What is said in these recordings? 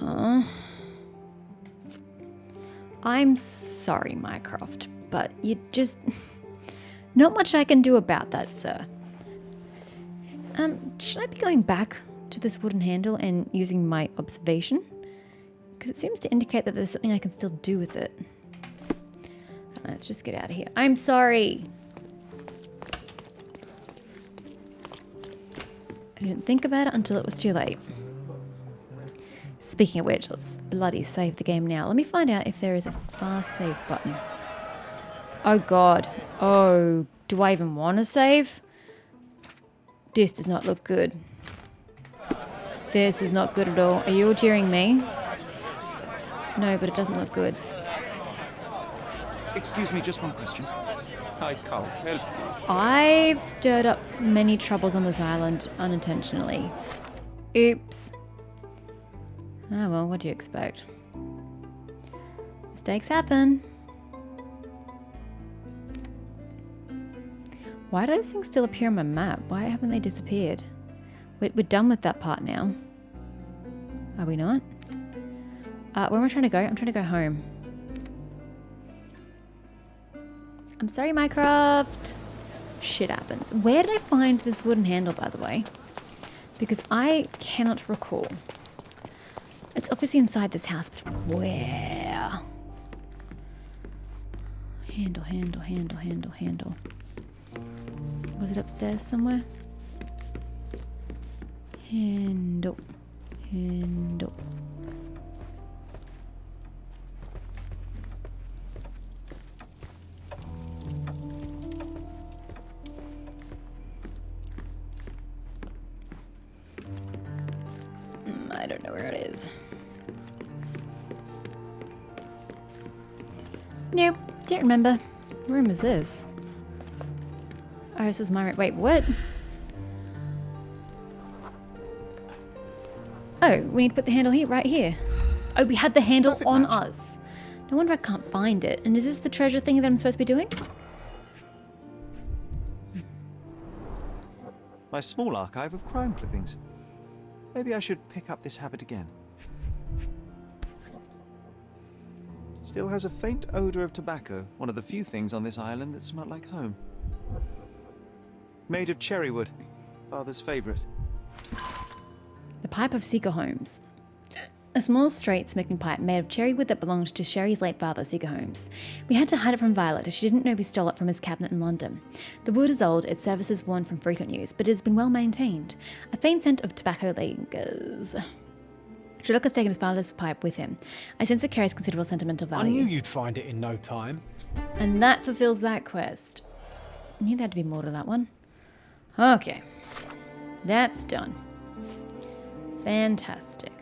Huh? I'm sorry, Mycroft, but you just... Not much I can do about that, sir. Should I be going back to this wooden handle and using my observation? Because it seems to indicate that there's something I can still do with it. Let's just get out of here. I'm sorry. I didn't think about it until it was too late. Speaking of which, let's bloody save the game now. Let me find out if there is a fast save button. Oh god. Oh, do I even want to save? This does not look good. This is not good at all. Are you all cheering me? No, but it doesn't look good. Excuse me, just one question. I can't help you. I've stirred up many troubles on this island unintentionally. Oops. Oh well, what do you expect? Mistakes happen. Why do those things still appear on my map? Why haven't they disappeared? We're done with that part now. Are we not? Where am I trying to go? I'm trying to go home. I'm sorry, Mycroft. Shit happens. Where did I find this wooden handle, by the way? Because I cannot recall. It's obviously inside this house, but where? Handle, handle, handle, handle, handle. Was it upstairs somewhere? Handle. Handle. I don't know where it is. Nope, don't remember. What room is this? Oh, this is my room. Wait, what? Oh, we need to put the handle here, right here. Oh, we had the handle Perfect on match. us. No wonder I can't find it. And is this the treasure thing that I'm supposed to be doing? My small archive of crime clippings. Maybe I should pick up this habit again. Still has a faint odor of tobacco, one of the few things on this island that smell like home. Made of cherry wood, father's favorite. The pipe of Sherlock Holmes. A small, straight, smoking pipe made of cherry wood that belonged to Sherry's late father, Sherlock Holmes. We had to hide it from Violet, as she didn't know we stole it from his cabinet in London. The wood is old, its surface worn from frequent use, but it has been well maintained. A faint scent of tobacco lingers. Sherlock has taken his father's pipe with him. I sense it carries considerable sentimental I value. knew you'd find it in no time. And that fulfills that quest. I knew there had to be more to that one. Okay. That's done. Fantastic.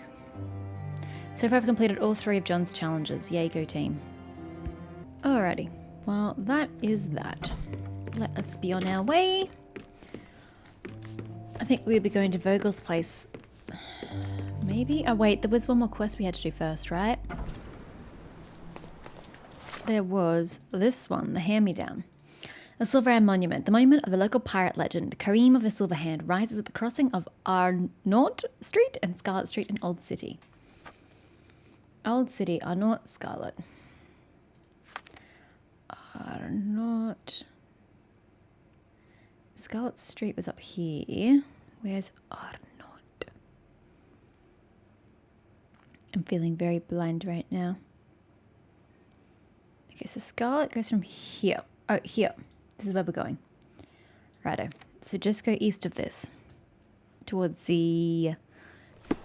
So far I've completed all 3 of John's challenges. Yay, go team. Alrighty. Well, that is that. Let us be on our way. I think we'll be going to Vogel's place. Maybe? Oh wait, there was one more quest we had to do first, right? There was this one, the hand-me-down. The Silverhand Monument. The monument of the local pirate legend, Kareem of the Silverhand, rises at the crossing of Arnaut Street and Scarlet Street in Old City. Old City, Arnaut, Scarlet. Arnaut. Scarlet Street was up here. Where's Arnaut? I'm feeling very blind right now. Okay, so Scarlet goes from here. Oh, here. This is where we're going. Righto. So just go east of this. Towards the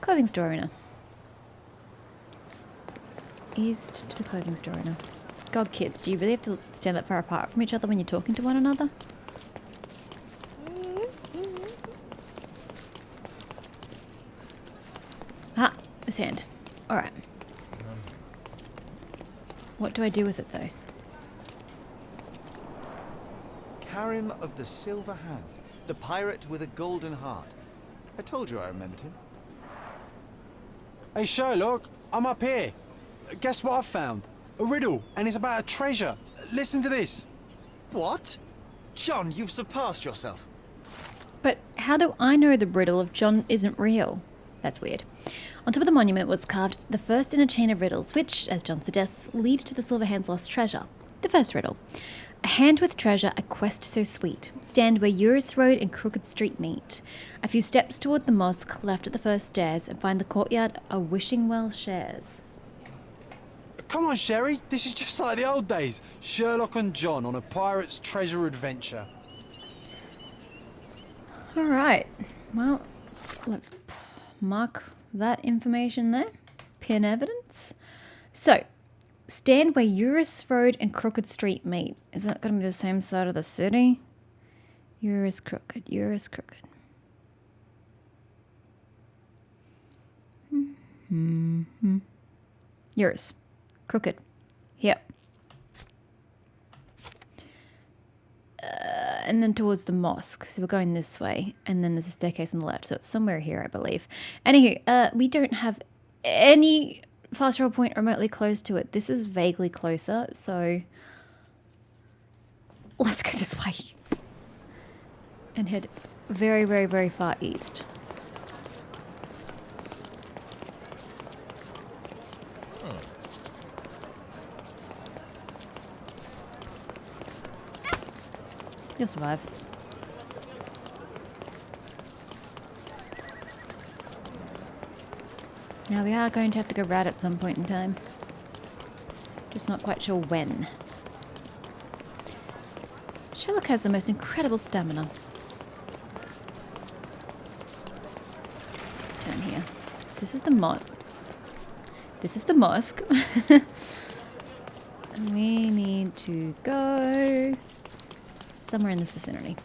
clothing store owner. East to the clothing store owner. God, kids, do you really have to stand that far apart from each other when you're talking to one another? Ah, the sand. Alright. What do I do with it, though? Karim of the Silver Hand, the pirate with a golden heart. I told you I remembered him. Hey Sherlock, I'm up here. Guess what I found? A riddle, and it's about a treasure. Listen to this. What? John, you've surpassed yourself. But how do I know the riddle if John isn't real? That's weird. On top of the monument was carved the first in a chain of riddles, which, as John suggests, lead to the Silver Hand's lost treasure. The first riddle. A hand with treasure, a quest so sweet. Stand where Eurus Road and Crooked Street meet. A few steps toward the mosque, left at the first stairs, and find the courtyard a wishing well shares. Come on, Sherry. This is just like the old days. Sherlock and John on a pirate's treasure adventure. All right. Well, let's mark that information there. Pin evidence. So, stand where Eurus Road and Crooked Street meet. Is that going to be the same side of the city? Eurus Crooked. Eurus Crooked. Eurus Crooked. Here. And then towards the mosque. So we're going this way. And then there's a staircase on the left. So it's somewhere here, I believe. Anywho, we don't have any fast travel point remotely close to it. This is vaguely closer. So let's go this way. And head very, very, very far east. You'll survive. Now we are going to have to go right at some point in time. Just not quite sure when. Sherlock has the most incredible stamina. Let's turn here. So this is the This is the mosque. And we need to go somewhere in this vicinity.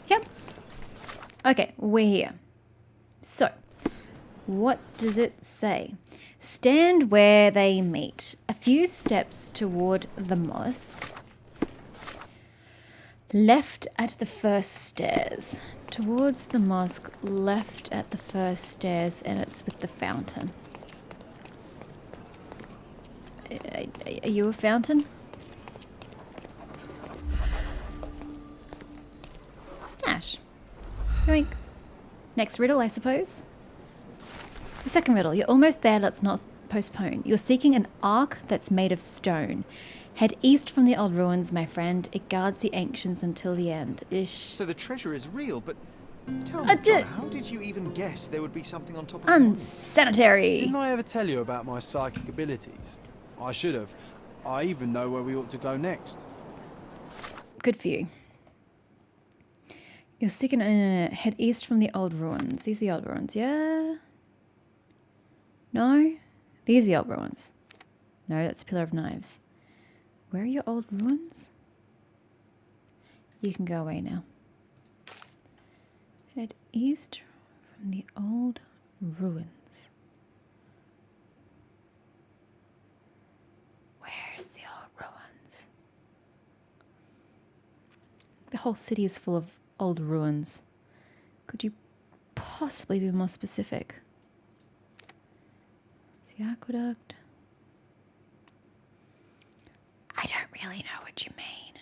Yep. Okay, we're here. So, what does it say? Stand where they meet. A few steps toward the mosque. Left at the first stairs. Towards the mosque, left at the first stairs, and it's with the fountain. Are you a fountain? Stash. Yoink. Next riddle, I suppose. The second riddle. You're almost there, let's not postpone. You're seeking an ark that's made of stone. Head east from the old ruins, my friend. It guards the ancients until the end. Ish. So the treasure is real, but tell me, John, how did you even guess there would be something on top of the Unsanitary. Didn't I ever tell you about my psychic abilities? I should have. I even know where we ought to go next. Good for you. You're seeking head east from the old ruins. These are the old ruins, yeah? No? These are the old ruins. No, that's a pillar of knives. Where are your old ruins? You can go away now. Head east from the old ruins. Where's the old ruins? The whole city is full of old ruins. Could you possibly be more specific? The aqueduct. I don't really know what you mean.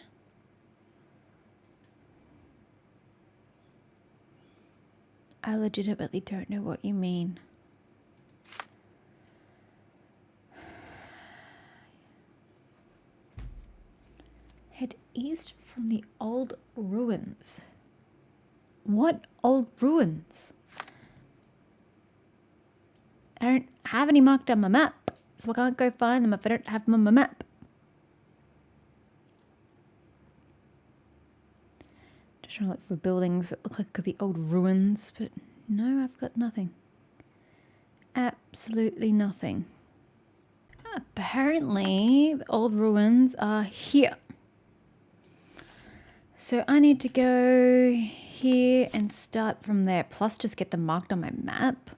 I legitimately don't know what you mean. Head east from the old ruins. What old ruins? I don't have any marked on my map, so I can't go find them if I don't have them on my map. Just trying to look for buildings that look like could be old ruins, but no, I've got nothing. Absolutely nothing. Apparently, the old ruins are here. So I need to go here and start from there, plus just get them marked on my map.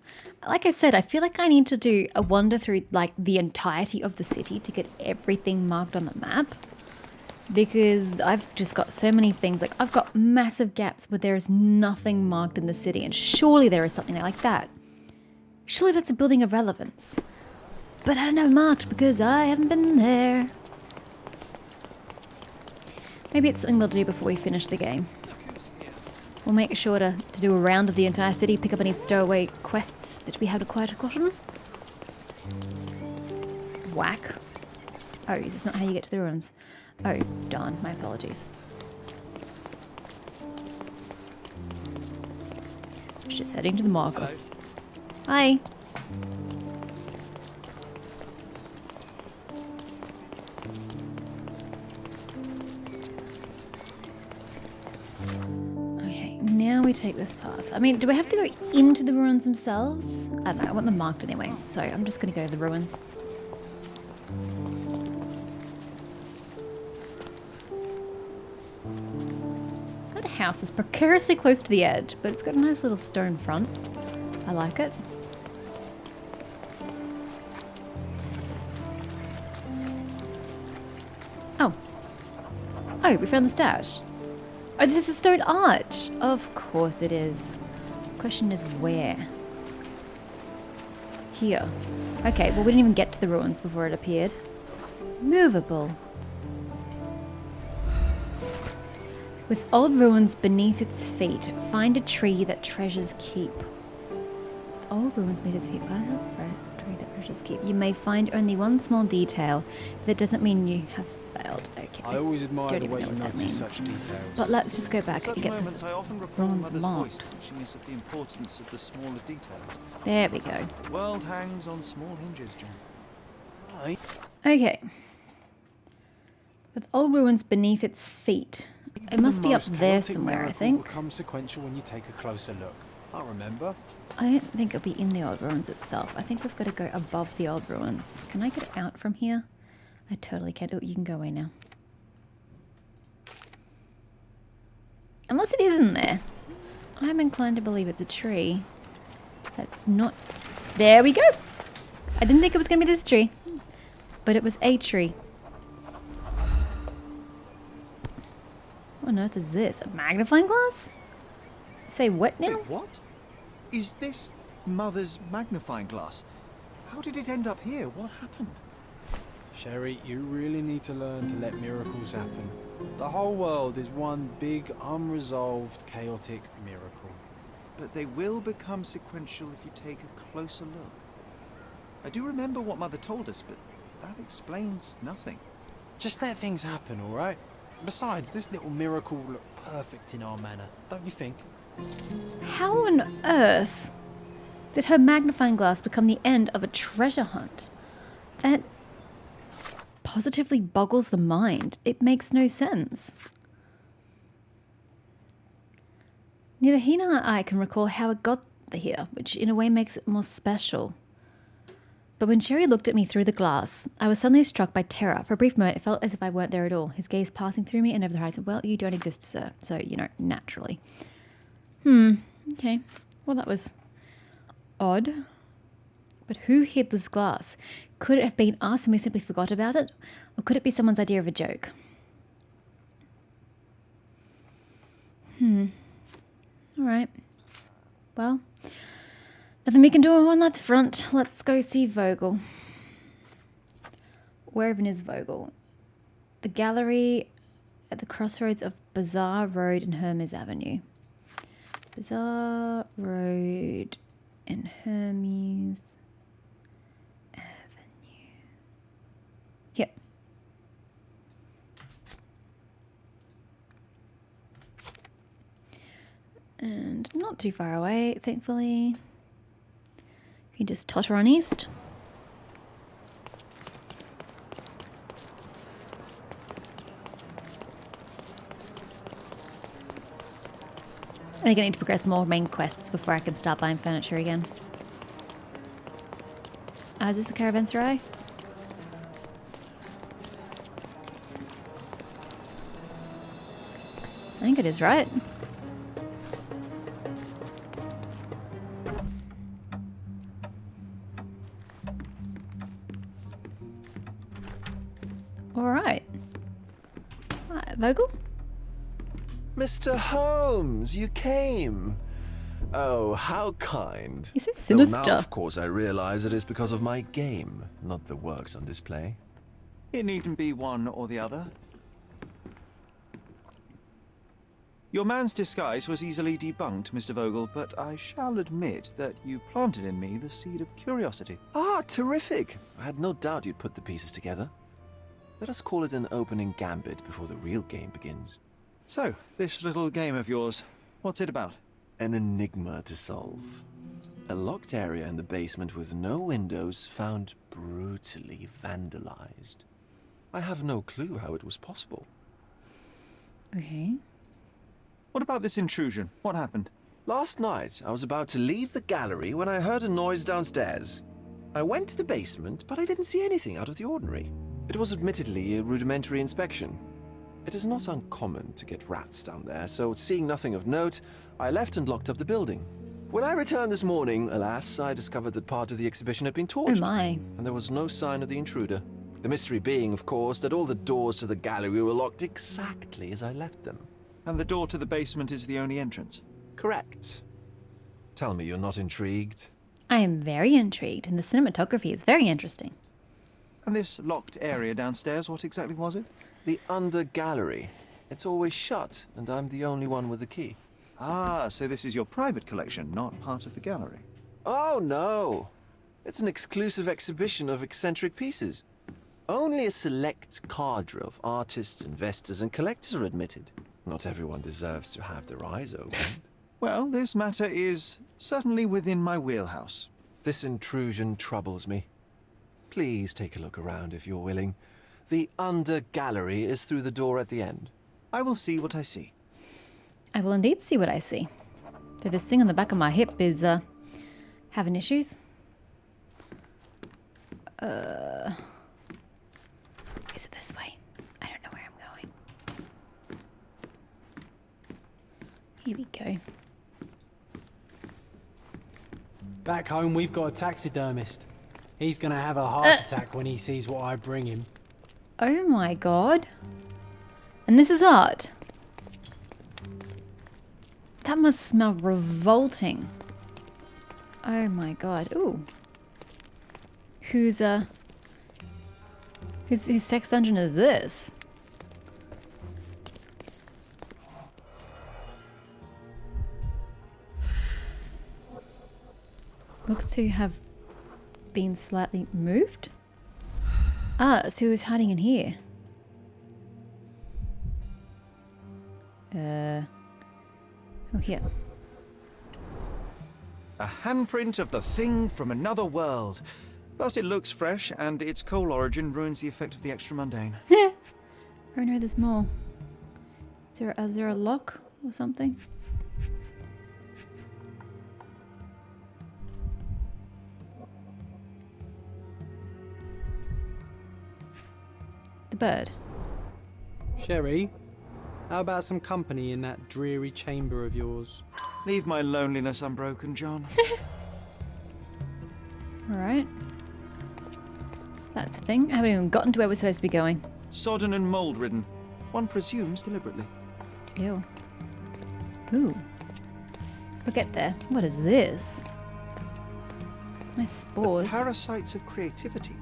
Like I said, I feel like I need to do a wander through like the entirety of the city to get everything marked on the map, because I've just got so many things. Like I've got massive gaps where there is nothing marked in the city, and surely there is something like that. Surely that's a building of relevance. But I don't have marked because I haven't been there. Maybe it's something we'll do before we finish the game. We'll make sure to do a round of the entire city, pick up any stowaway quests that we have quite forgotten. Whack. Oh, is this not how you get to the ruins? Oh, darn. My apologies. Just heading to the marker. Hello. Hi. Okay, now we take this path. I mean, do we have to go into the ruins themselves? I don't know. I want them marked anyway, so I'm just going to go to the ruins. That house is precariously close to the edge, but it's got a nice little stone front. I like it. Oh. Oh, we found the stash. Oh, this is a stone arch. Of course it is. Question is where? Here. Okay, well we didn't even get to the ruins before it appeared. Movable. With old ruins beneath its feet, find a tree that treasures keep. Old ruins beneath its feet, find a tree that treasures keep. You may find only one small detail. That doesn't mean you have failed. Okay. I always admire Don't the even way know you what that notice means. such details. But let's just go At back such and get moments, this. I often recall bronze Mother's marked. voice teaching us of the importance of the smaller details. There we go. The world hangs on small hinges, John. Right. Okay. With old ruins beneath its feet. It must be up there somewhere, I think. Becomes sequential when you take a closer look. I remember. I don't think it'll be in the old ruins itself. I think we've got to go above the old ruins. Can I get out from here? I totally can. Oh, you can go away now. Unless it isn't there. I'm inclined to believe it's a tree. That's not... There we go! I didn't think it was going to be this tree. But it was a tree. What on earth is this? A magnifying glass? Say what now? Wait, what? Is this Mother's magnifying glass? How did it end up here? What happened? Sherry, you really need to learn to let miracles happen. The whole world is one big, unresolved, chaotic miracle. But they will become sequential if you take a closer look. I do remember what Mother told us, but that explains nothing. Just let things happen, all right? Besides, this little miracle will look perfect in our manner, don't you think? How on earth did her magnifying glass become the end of a treasure hunt? That positively boggles the mind. It makes no sense. Neither he nor I can recall how it got here, which in a way makes it more special. But when Sherry looked at me through the glass, I was suddenly struck by terror. For a brief moment, it felt as if I weren't there at all. His gaze passing through me and over the horizon. Well, you don't exist, sir. So, you know, naturally. Okay. Well, that was odd. But who hid this glass? Could it have been us and we simply forgot about it? Or could it be someone's idea of a joke? Alright. Well, nothing we can do on that front. Let's go see Vogel. Where even is Vogel? The gallery at the crossroads of Bazaar Road and Hermes Avenue. Bazaar Road and Hermes Avenue. Yep. And not too far away, thankfully. You just totter on east. I think I need to progress more main quests before I can start buying furniture again. Is this a caravanserai? I think it is, right? Alright. Vogel? Mr. Holmes, you came. Oh, how kind. He's so Though sinister. now, of course, I realize it is because of my game, not the works on display. It needn't be one or the other. Your man's disguise was easily debunked, Mr. Vogel, but I shall admit that you planted in me the seed of curiosity. Ah, terrific! I had no doubt you'd put the pieces together. Let us call it an opening gambit before the real game begins. So, this little game of yours, what's it about? An enigma to solve. A locked area in the basement with no windows found brutally vandalized. I have no clue how it was possible. Okay. What about this intrusion? What happened? Last night, I was about to leave the gallery when I heard a noise downstairs. I went to the basement, but I didn't see anything out of the ordinary. It was admittedly a rudimentary inspection. It is not uncommon to get rats down there, so seeing nothing of note, I left and locked up the building. When I returned this morning, alas, I discovered that part of the exhibition had been torched. Oh my. And there was no sign of the intruder. The mystery being, of course, that all the doors to the gallery were locked exactly as I left them. And the door to the basement is the only entrance? Correct. Tell me you're not intrigued. I am very intrigued, and the cinematography is very interesting. And this locked area downstairs, what exactly was it? The under gallery. It's always shut, and I'm the only one with the key. Ah, so this is your private collection, not part of the gallery. Oh, no. It's an exclusive exhibition of eccentric pieces. Only a select cadre of artists, investors, and collectors are admitted. Not everyone deserves to have their eyes opened. Well, this matter is certainly within my wheelhouse. This intrusion troubles me. Please take a look around if you're willing. The under gallery is through the door at the end. I will see what I see. I will indeed see what I see. Though this thing on the back of my hip is, having issues. Is it this way? I don't know where I'm going. Here we go. Back home, we've got a taxidermist. He's gonna have a heart attack when he sees what I bring him. Oh my god. And this is art. That must smell revolting. Oh my god. Ooh. Whose sex dungeon is this? Looks to have been slightly moved. Ah, so who's hiding in here? Oh, here. A handprint of the thing from another world. But it looks fresh, and its coal origin ruins the effect of the extra mundane. Oh no, there's more. Is there a lock or something? The bird. Sherry, how about some company in that dreary chamber of yours? Leave my loneliness unbroken, John. Alright. That's a thing. I haven't even gotten to where we're supposed to be going. Sodden and mold-ridden. One presumes deliberately. Ew. Ooh. We'll get there. What is this? Nice spores. Parasites of creativity.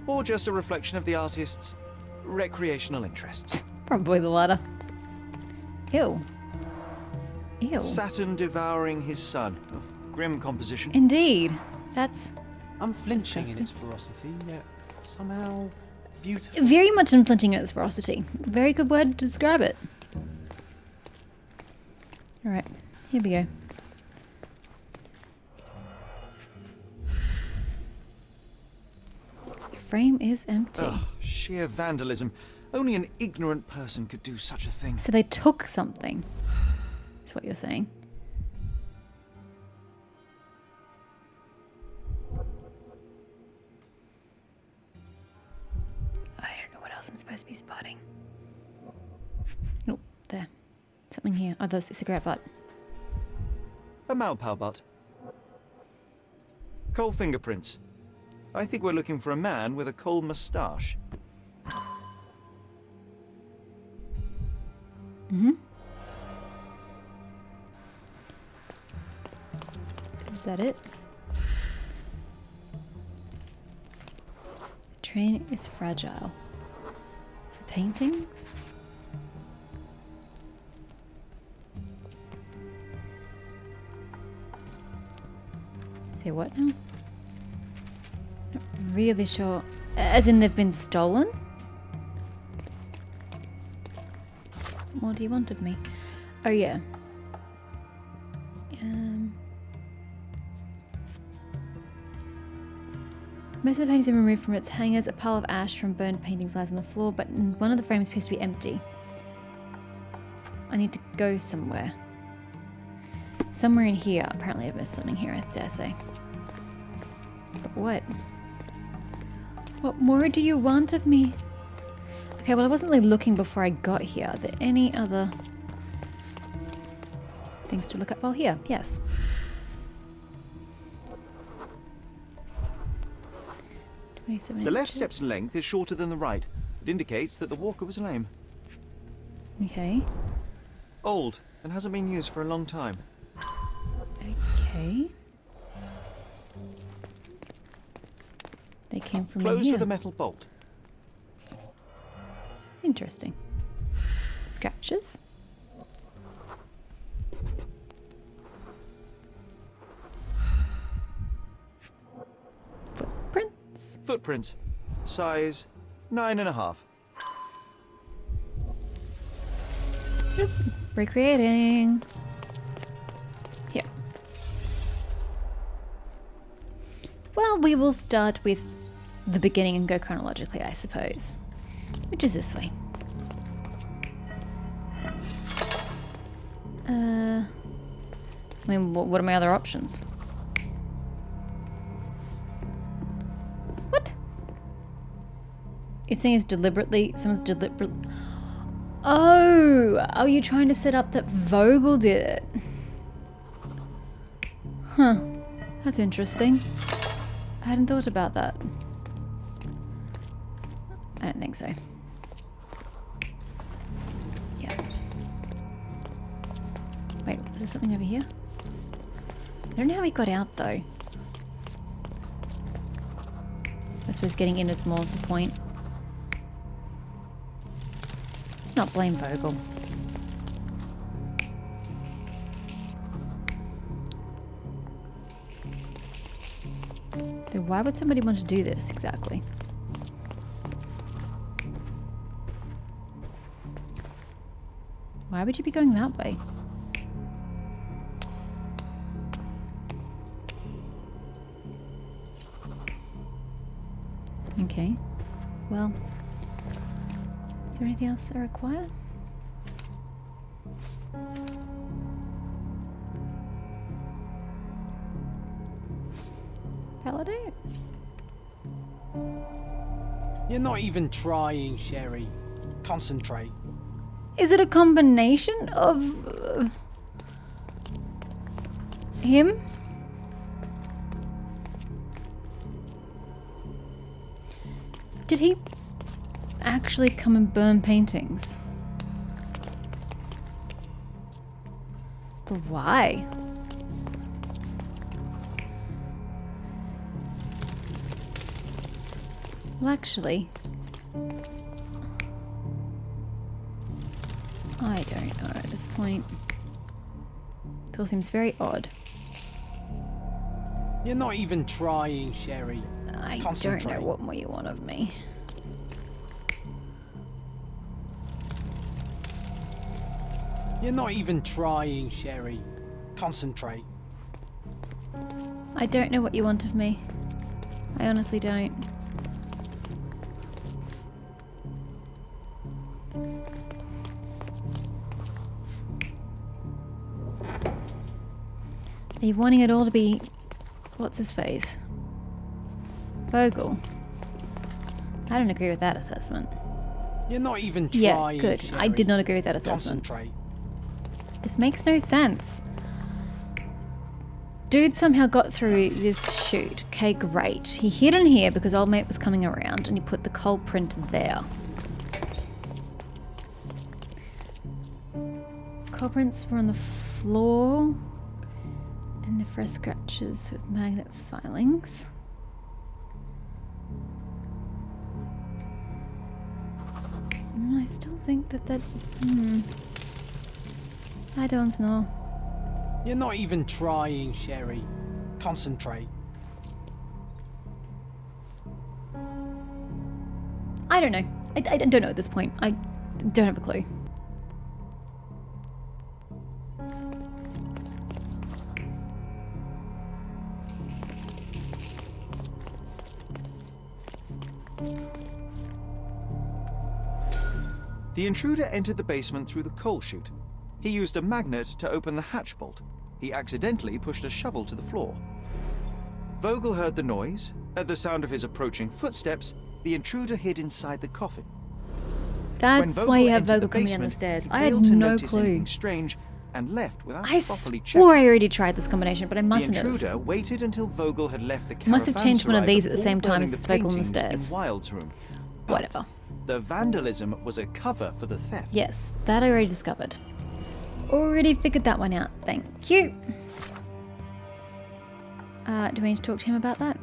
Or just a reflection of the artist's recreational interests. Probably the latter. Ew. Ew. Saturn devouring his sun. Oh, grim composition. Indeed. That's Unflinching in Disgusting. its ferocity, yet somehow beautiful. very much unflinching in its ferocity. Very good word to describe it. Alright, here we go. The frame is empty. Ugh, sheer vandalism. Only an ignorant person could do such a thing. So they took something. That's what you're saying. I don't know what else I'm supposed to be spotting. Oh, there. Something here. Oh, there's the cigarette butt. A Malpal butt. Coal fingerprints. I think we're looking for a man with a coal moustache. Mm-hmm. Is that it? The train is fragile. For paintings? Say what now? Not really sure. As in they've been stolen? What more do you want of me? Oh yeah. Most of the paintings are removed from its hangers. A pile of ash from burned paintings lies on the floor, but one of the frames appears to be empty. I need to go somewhere. Somewhere in here. Apparently I've missed something here, I dare say. But what? What more do you want of me? Okay, well I wasn't really looking before I got here. Are there any other things to look up while here? Yes. The left step's length is shorter than the right. It indicates that the walker was lame. Okay. Old, and hasn't been used for a long time. Okay. They came from in Closed here. with a metal bolt. Interesting. Scratches. Footprints. Footprints. Size 9.5. Yep. Recreating. Here. Well, we will start with the beginning and go chronologically, I suppose. Which is this way. I mean, what are my other options? What? You're saying it's deliberately... Someone's deliberately... Oh! Are you trying to set up that Vogel did it? Huh. That's interesting. I hadn't thought about that. I don't think so. Yeah. Wait, was there something over here? I don't know how he got out though. I suppose getting in is more the point. Let's not blame Vogel. Then why would somebody want to do this exactly? Why would you be going that way? Okay. Well, is there anything else I require? Validate? You're not even trying, Sherry. Concentrate. Is it a combination of him? Did he actually come and burn paintings? But why? Well, actually, I don't know at this point. It all seems very odd. You're not even trying, Sherry. I don't Concentrate. know what more you want of me. You're not even trying, Sherry. Concentrate. I don't know what you want of me. I honestly don't. Are you wanting it all to be... What's his face? Vogel. I don't agree with that assessment. You're not even trying, Yeah, good. Sherry. I did not agree with that assessment. Concentrate. This makes no sense. Dude somehow got through this chute. Okay, great. He hid in here because old mate was coming around and he put the coal print there. Coal prints were on the floor. And the fresh scratches with magnet filings. I still think that I don't know. You're not even trying, Sherry. Concentrate. I don't know. I don't know at this point. I don't have a clue. The intruder entered the basement through the coal chute. He used a magnet to open the hatch bolt. He accidentally pushed a shovel to the floor. Vogel heard the noise. At the sound of his approaching footsteps, the intruder hid inside the coffin. That's When why you have entered Vogel coming down the basement, stairs. he I had failed to no notice clue. anything strange and left without I properly swore checking. I already tried this combination, but I The mustn't intruder have. waited until Vogel had left the Must have changed one of caravanserai these at the before same time burning as the Vogel on the paintings stairs. in Wilde's room. But Whatever. the vandalism was a cover for the theft. Yes, that I already discovered. Already figured that one out. Thank you. Do we need to talk to him about that?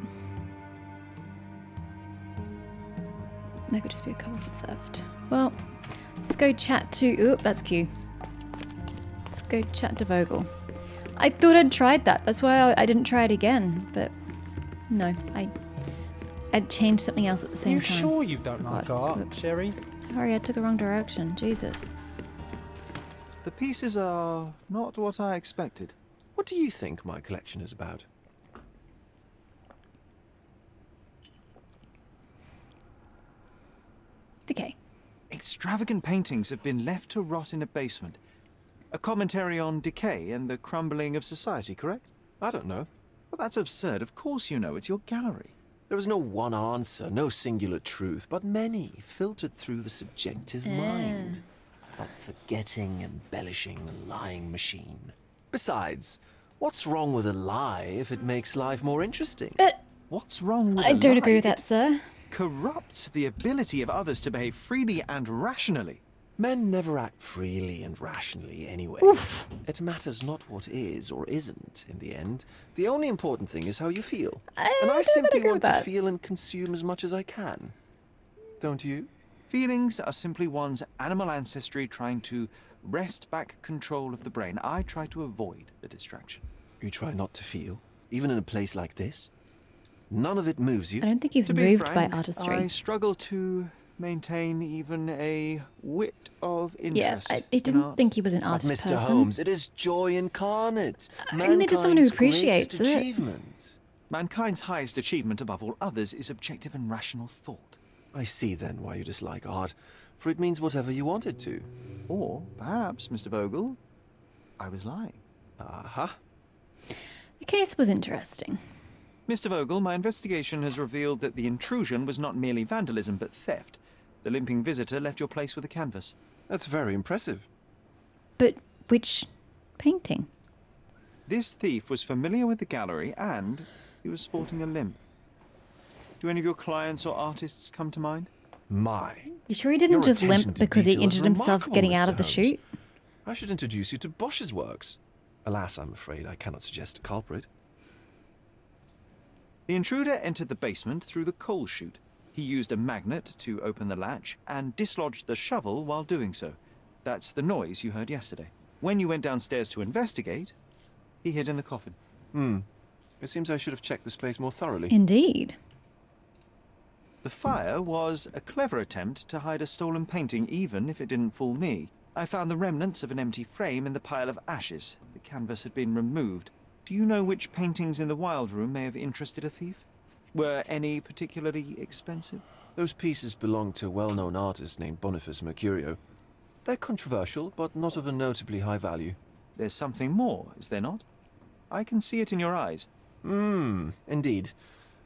That could just be a cover for theft. Well, let's go chat to... Oop, that's Q. Let's go chat to Vogel. I thought I'd tried that. That's why I didn't try it again. But no, I'd changed something else at the same You time. sure you don't like God, art, whoops. Sherry? Sorry, I took a wrong direction. Jesus. The pieces are not what I expected. What do you think my collection is about? Decay. Extravagant paintings have been left to rot in a basement. A commentary on decay and the crumbling of society, correct? I don't know. Well, that's absurd. Of course you know. It's your gallery. There is no one answer, no singular truth, but many filtered through the subjective mind. That forgetting, embellishing, lying machine. Besides, what's wrong with a lie if it makes life more interesting? What's wrong with I a don't lie? agree with It that, sir. corrupts the ability of others to behave freely and rationally. Men never act freely and rationally anyway. It matters not what is or isn't in the end. The only important thing is how you feel. And I don't simply agree want with to that. feel and consume as much as I can. Don't you? Feelings are simply one's animal ancestry trying to wrest back control of the brain. I try to avoid the distraction. You try not to feel, even in a place like this? None of it moves you? I don't think he's To be moved frank, by artistry. I struggle to maintain even a whit of Yeah, interest. I in didn't art. think he was an But artist Mr. person. Holmes, it is joy incarnate. I mean, it is someone who Mankind's appreciates greatest it. achievement. Mankind's highest achievement above all others is objective and rational thought. I see then why you dislike art, for it means whatever you want it to. Or perhaps, Mr. Vogel, I was lying. Aha. The case was interesting. Mr. Vogel, my investigation has revealed that the intrusion was not merely vandalism but theft. The limping visitor left your place with a canvas. That's very impressive. But which painting? This thief was familiar with the gallery and he was sporting a limp. Do any of your clients or artists come to mind? My. You sure he didn't Your just attention limp to because he detail is injured himself remarkable, getting out Mr. of the Holmes. chute? I should introduce you to Bosch's works. Alas, I'm afraid I cannot suggest a culprit. The intruder entered the basement through the coal chute. He used a magnet to open the latch and dislodged the shovel while doing so. That's the noise you heard yesterday. When you went downstairs to investigate, he hid in the coffin. It seems I should have checked the space more thoroughly. Indeed. The fire was a clever attempt to hide a stolen painting, even if it didn't fool me. I found the remnants of an empty frame in the pile of ashes. The canvas had been removed. Do you know which paintings in the Wild Room may have interested a thief? Were any particularly expensive? Those pieces belong to a well-known artist named Boniface Mercurio. They're controversial, but not of a notably high value. There's something more, is there not? I can see it in your eyes. Indeed.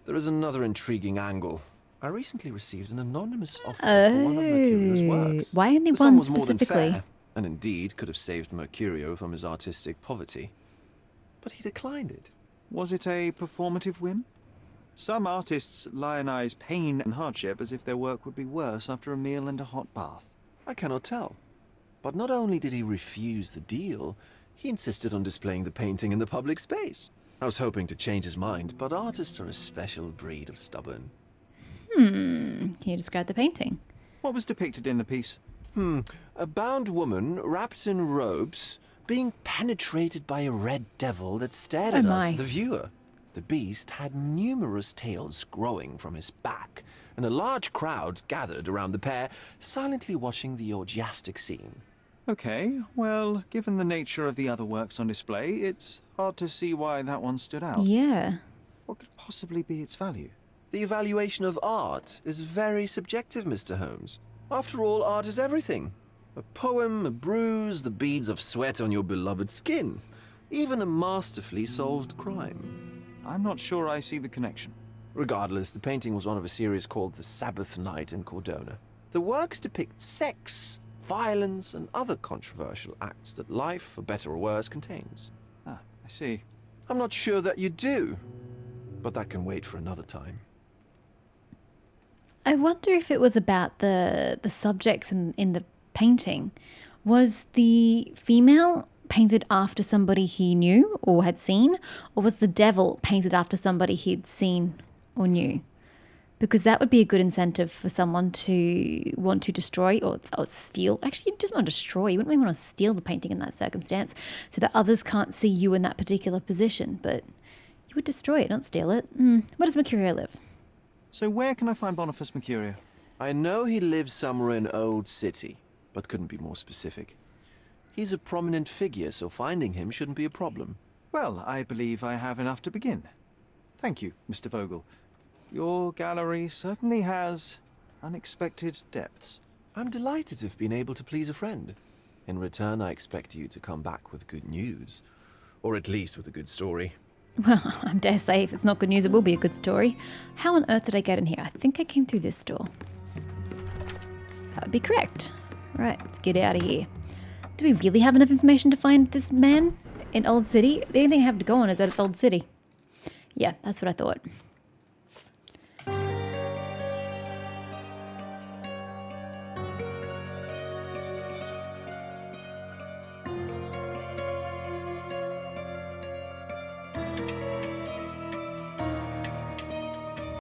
There is another intriguing angle. I recently received an anonymous offer for one of Mercurio's works. Why only The sum one was more than specifically? fair, and indeed could have saved Mercurio from his artistic poverty. But he declined it. Was it a performative whim? Some artists lionize pain and hardship as if their work would be worse after a meal and a hot bath. I cannot tell. But not only did he refuse the deal, he insisted on displaying the painting in the public space. I was hoping to change his mind, but artists are a special breed of stubborn. Can you describe the painting? What was depicted in the piece? A bound woman, wrapped in robes, being penetrated by a red devil that stared Oh at my. us, the viewer. The beast had numerous tails growing from his back, and a large crowd gathered around the pair, silently watching the orgiastic scene. Okay, well, given the nature of the other works on display, it's hard to see why that one stood out. Yeah. What could possibly be its value? The evaluation of art is very subjective, Mr. Holmes. After all, art is everything. A poem, a bruise, the beads of sweat on your beloved skin. Even a masterfully solved crime. I'm not sure I see the connection. Regardless, the painting was one of a series called The Sabbath Night in Cordona. The works depict sex, violence, and other controversial acts that life, for better or worse, contains. Ah, I see. I'm not sure that you do, but that can wait for another time. I wonder if it was about the subjects in the painting. Was the female painted after somebody he knew or had seen, or was the devil painted after somebody he'd seen or knew? Because that would be a good incentive for someone to want to destroy or steal. Actually, you just want to destroy. You wouldn't really want to steal the painting in that circumstance so that others can't see you in that particular position. But you would destroy it, not steal it. Where does Mercurio live? So where can I find Boniface Mercurio? I know he lives somewhere in Old City, but couldn't be more specific. He's a prominent figure, so finding him shouldn't be a problem. Well, I believe I have enough to begin. Thank you, Mr. Vogel. Your gallery certainly has unexpected depths. I'm delighted to have been able to please a friend. In return, I expect you to come back with good news. Or at least with a good story. Well, I dare say if it's not good news, it will be a good story. How on earth did I get in here? I think I came through this door. That would be correct. Right, let's get out of here. Do we really have enough information to find this man in Old City? The only thing I have to go on is that it's Old City. Yeah, that's what I thought.